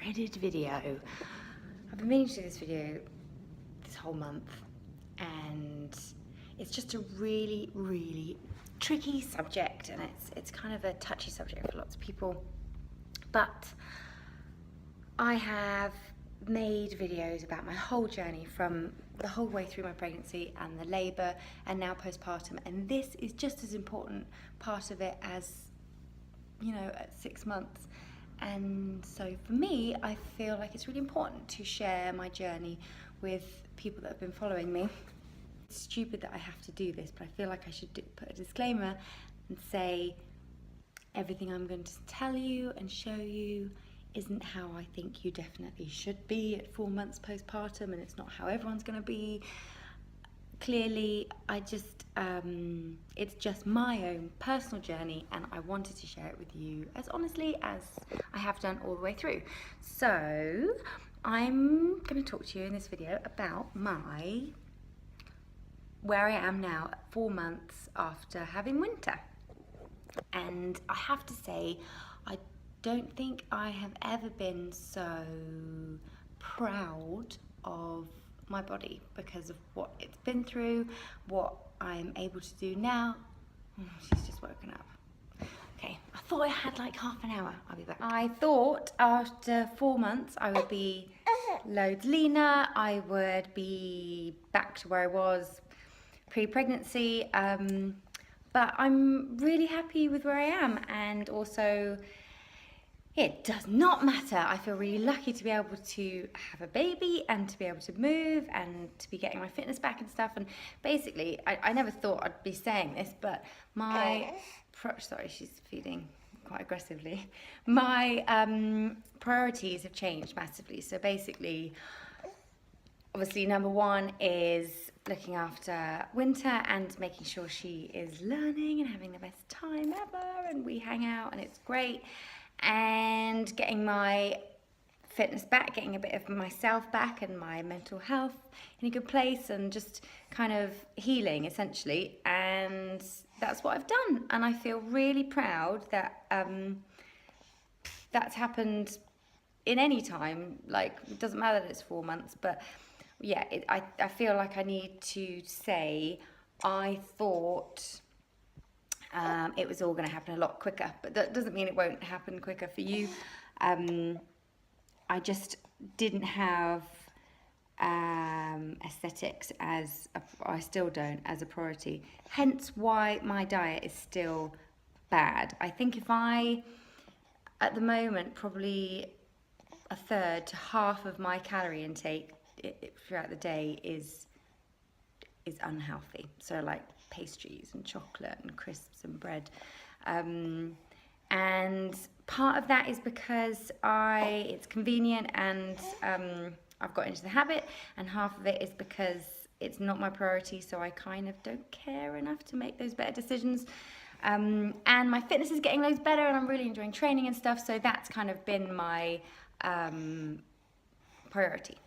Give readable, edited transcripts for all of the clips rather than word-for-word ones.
dreaded video. I've been meaning to do this video this whole month, and it's just a really, really tricky subject, and it's kind of a touchy subject for lots of people. But I have made videos about my whole journey from the whole way through my pregnancy and the labour and now postpartum, and this is just as important part of it as, you know, at 6 months. And so for me, I feel like it's really important to share my journey with people that have been following me. It's stupid that I have to do this, but I feel like I should put a disclaimer and say everything I'm going to tell you and show you isn't how I think you definitely should be at 4 months postpartum, and it's not how everyone's going to be. Clearly, it's just my own personal journey, and I wanted to share it with you as honestly as I have done all the way through. So I'm going to talk to you in this video about where I am now at 4 months after having winter. And I have to say, I don't think I have ever been so proud of my body because of what it's been through, what I'm able to do now. She's just woken up. Okay, I thought I had like half an hour. I'll be back. I thought after 4 months I would be loads leaner, I would be back to where I was pre-pregnancy, but I'm really happy with where I am, and also it does not matter. I feel really lucky to be able to have a baby and to be able to move and to be getting my fitness back and stuff. And basically, I never thought I'd be saying this, but sorry, she's feeding quite aggressively. My priorities have changed massively. So basically, obviously, number one is looking after Winter and making sure she is learning and having the best time ever, and we hang out and it's great. And getting my fitness back, getting a bit of myself back and my mental health in a good place, and just kind of healing essentially. And that's what I've done, and I feel really proud that that's happened in any time. Like, it doesn't matter that it's 4 months, but yeah, I feel like I need to say I thought it was all going to happen a lot quicker, but that doesn't mean it won't happen quicker for you. I just didn't have aesthetics I still don't, as a priority. Hence why my diet is still bad. I think if at the moment, probably a third to half of my calorie intake throughout the day is unhealthy. So like pastries and chocolate and crisps and bread, and part of that is because it's convenient and I've got into the habit, and half of it is because it's not my priority, so I kind of don't care enough to make those better decisions. And my fitness is getting loads better, and I'm really enjoying training and stuff, so that's kind of been my priority.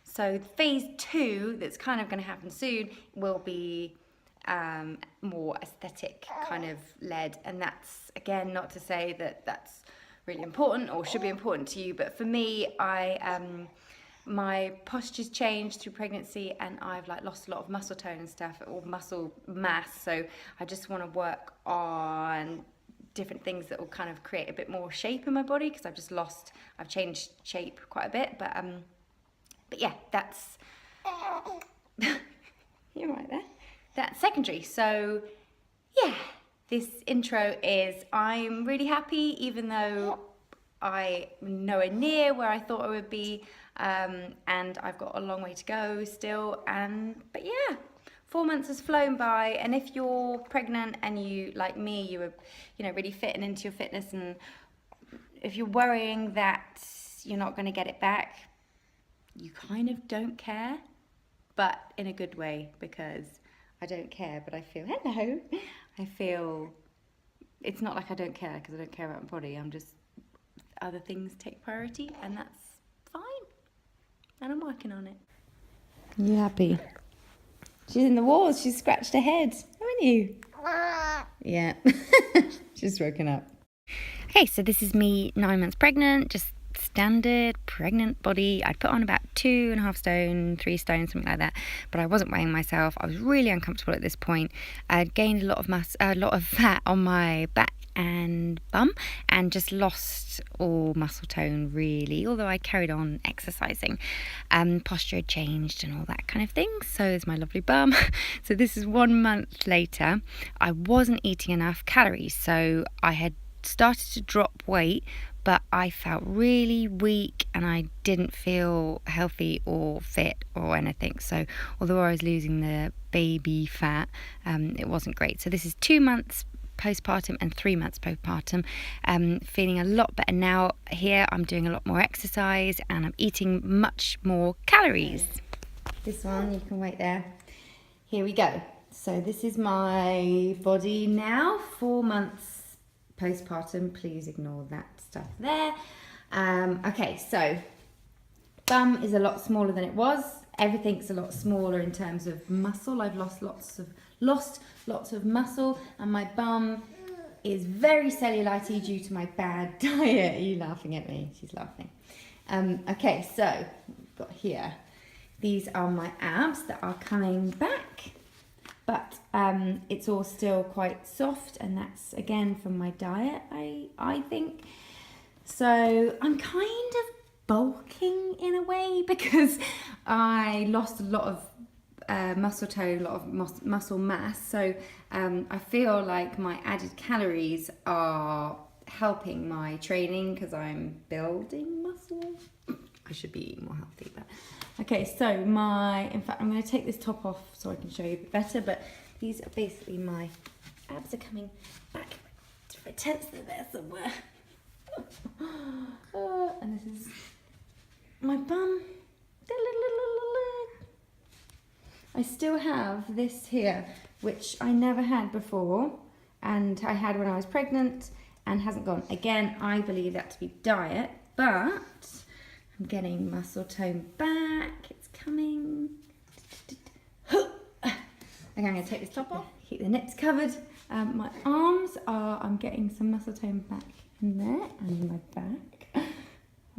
So phase 2, that's kind of going to happen soon, will be more aesthetic kind of led, and that's, again, not to say that that's really important or should be important to you, but for me, my posture's changed through pregnancy, and I've like lost a lot of muscle tone and stuff, or muscle mass, so I just want to work on different things that will kind of create a bit more shape in my body, because I've changed shape quite a bit, but yeah, that's you're right there. That's secondary. So yeah, this intro is, I'm really happy, even though I'm nowhere near where I thought I would be, and I've got a long way to go still. But yeah, 4 months has flown by, and if you're pregnant and you, like me, you were, really fitting into your fitness, and if you're worrying that you're not going to get it back, you kind of don't care, but in a good way, because I don't care, but I feel it's not like I don't care, because I don't care about my body. I'm just, other things take priority, and that's fine, and I'm working on it. You happy? She's in the walls. She's scratched her head, haven't you? Yeah. She's woken up. Okay, so this is me 9 months pregnant, just standard pregnant body. I'd put on about 2.5 stone, 3 stone, something like that, but I wasn't weighing myself. I was really uncomfortable at this point. I'd gained a lot of fat on my back and bum, and just lost all muscle tone really, although I carried on exercising. Posture had changed and all that kind of thing, so is my lovely bum. So this is 1 month later. I wasn't eating enough calories, so I had started to drop weight, but I felt really weak and I didn't feel healthy or fit or anything. So although I was losing the baby fat, it wasn't great. So this is 2 months postpartum and 3 months postpartum. Feeling a lot better now. Here I'm doing a lot more exercise and I'm eating much more calories. This one, you can wait there. Here we go. So this is my body now, 4 months postpartum. Please ignore that stuff there. Okay, so bum is a lot smaller than it was. Everything's a lot smaller in terms of muscle. I've lost lots of muscle, and my bum is very cellulite due to my bad diet. Are you laughing at me? She's laughing. Okay, so we've got here. These are my abs that are coming back, but it's all still quite soft, and that's again from my diet, I think. So I'm kind of bulking in a way because I lost a lot of muscle tone, a lot of muscle mass. So I feel like my added calories are helping my training because I'm building muscle. I should be eating more healthy, but okay. So in fact, I'm going to take this top off so I can show you a bit better. But these are basically my abs are coming back. To pretend that they're somewhere. And this is my bum. I still have this here, which I never had before, and I had when I was pregnant and hasn't gone. Again, I believe that to be diet, but I'm getting muscle tone back. It's coming. Okay, I'm going to take this top off, keep the nips covered. My arms I'm getting some muscle tone back in there, and my back. I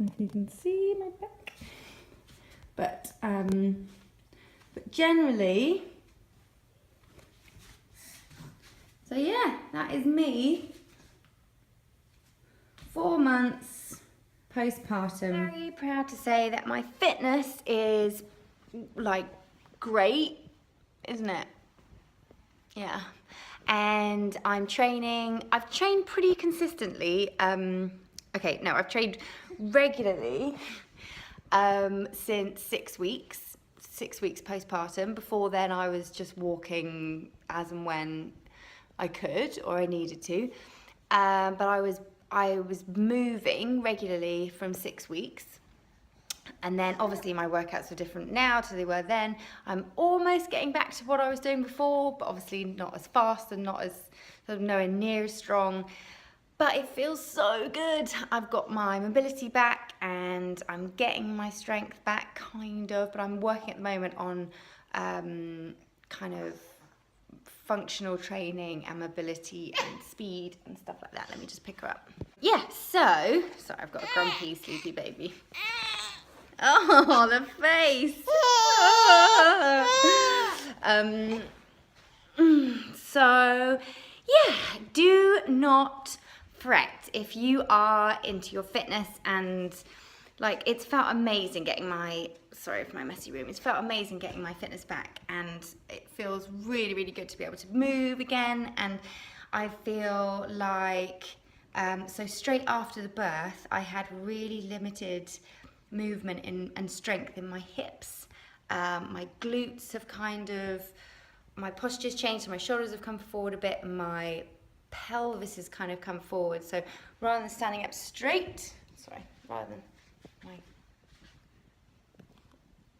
don't know if you can see my back. But generally, so yeah, that is me. 4 months postpartum. Very proud to say that my fitness is like great, isn't it? Yeah. And I'm training. I've trained pretty consistently. I've trained regularly since 6 weeks. 6 weeks postpartum. Before then, I was just walking as and when I could or I needed to. But I was moving regularly from 6 weeks. And then obviously my workouts are different now to they were then. I'm almost getting back to what I was doing before, but obviously not as fast and not as sort of nowhere near as strong. But it feels so good. I've got my mobility back and I'm getting my strength back, kind of, but I'm working at the moment on kind of functional training and mobility and speed and stuff like that. Let me just pick her up. Yeah, sorry, I've got a grumpy, sleepy baby. Oh, the face. So, yeah, do not fret if you are into your fitness, and like it's felt amazing getting sorry for my messy room, it's felt amazing getting my fitness back, and it feels really, really good to be able to move again. And I feel like, so straight after the birth, I had really limited movement and strength in my hips. My glutes have my posture's changed, so my shoulders have come forward a bit, and my pelvis has kind of come forward. So rather than standing up straight,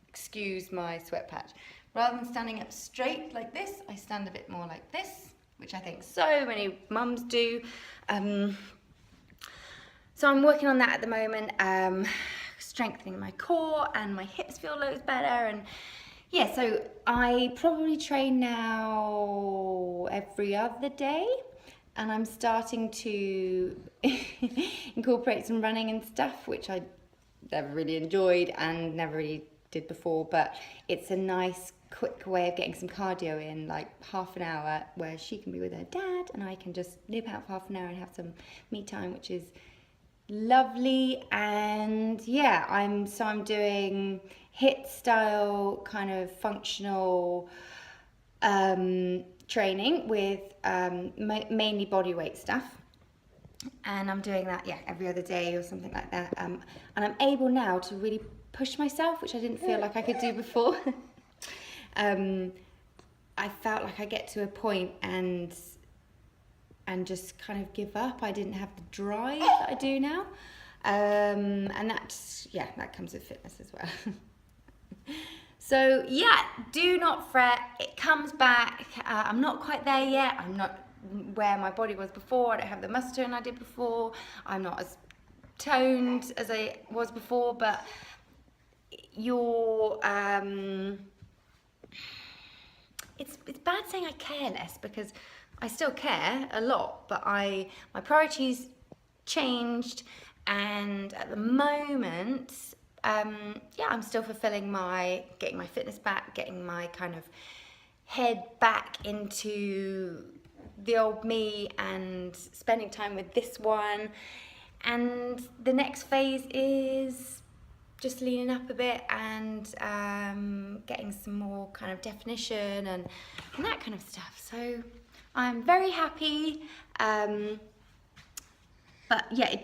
excuse my sweat patch. Rather than standing up straight like this, I stand a bit more like this, which I think so many mums do. So I'm working on that at the moment, strengthening my core, and my hips feel loads better. And yeah, so I probably train now every other day, and I'm starting to incorporate some running and stuff, which I never really enjoyed and never really did before, but it's a nice quick way of getting some cardio in, like half an hour where she can be with her dad and I can just nip out for half an hour and have some me time, which is lovely. And yeah, I'm doing HIIT style kind of functional training with mainly body weight stuff, and I'm doing that every other day or something like that, and I'm able now to really push myself, which I didn't feel like I could do before. I felt like I get to a point and just kind of give up. I didn't have the drive that I do now, and that comes with fitness as well. So yeah, do not fret, it comes back. I'm not quite there yet. I'm not where my body was before. I don't have the muscle tone I did before. I'm not as toned as I was before, but it's bad saying I care less, because I still care a lot, but my priorities changed, and at the moment, I'm still fulfilling getting my fitness back, getting my kind of head back into the old me and spending time with this one. And the next phase is just leaning up a bit and getting some more kind of definition and that kind of stuff. So I'm very happy, but yeah,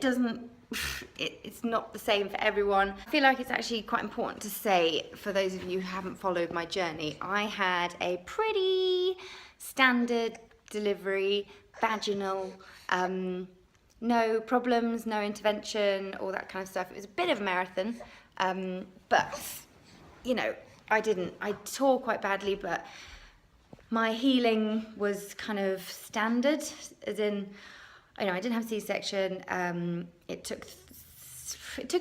it's not the same for everyone. I feel like it's actually quite important to say, for those of you who haven't followed my journey, I had a pretty standard delivery, vaginal, no problems, no intervention, all that kind of stuff. It was a bit of a marathon, but you know, I tore quite badly, but my healing was kind of standard, as in, you know, I didn't have a C-section. It took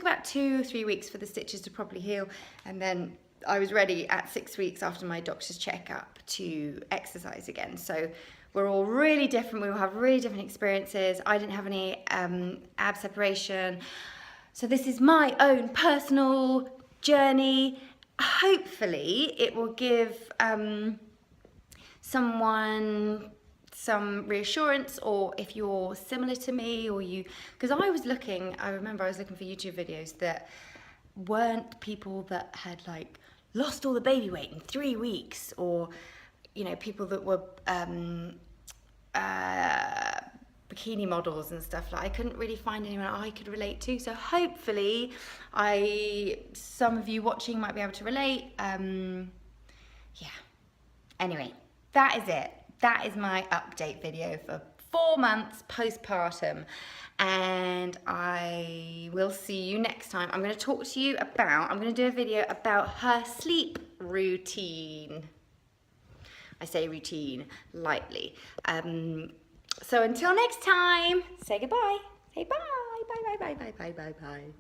about 2 or 3 weeks for the stitches to properly heal, and then I was ready at 6 weeks after my doctor's checkup to exercise again. So we're all really different. We all have really different experiences. I didn't have any ab separation. So this is my own personal journey. Hopefully it will give someone some reassurance, or if you're similar to me, or because I remember I was looking for YouTube videos that weren't people that had like lost all the baby weight in 3 weeks, or you know, people that were bikini models and stuff. Like, I couldn't really find anyone I could relate to. So hopefully some of you watching might be able to relate. Anyway, that is it. That is my update video for 4 months postpartum, and I will see you next time. I'm going to do a video about her sleep routine. I say routine lightly. So until next time, say goodbye. Say bye, bye, bye, bye, bye, bye, bye, bye.